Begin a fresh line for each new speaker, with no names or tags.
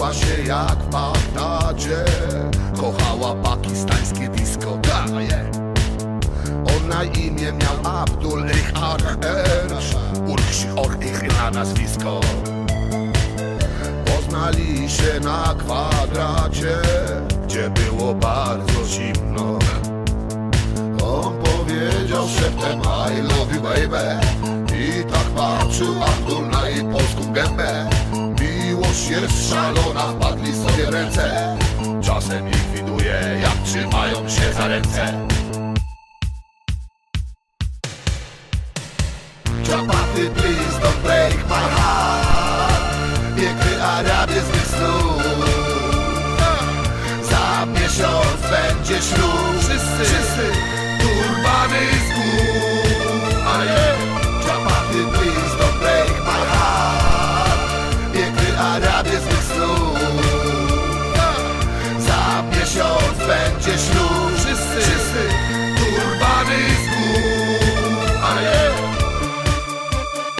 Urodziła się jak w Bagdadzie, kochała pakistańskie disco. On na imię miał Abdul Urch na nazwisko. Poznali się na kwadracie, gdzie było bardzo zimno. On powiedział szeptem I love you baby, i tak patrzył Abdul na jej polską gębę. Miłość jest szalona, wpadli sobie w ręce. Czasem ich widuje, jak trzymają się za ręce. Chapati, please don't break my heart. Piękny Arabie z mych snów. Za miesiąc będzie ślub. Wszyscy turbany z gór. Chapati, please don't break my heart. Piękny Arabie z mych snów. Za miesiąc będzie ślub. Wszyscy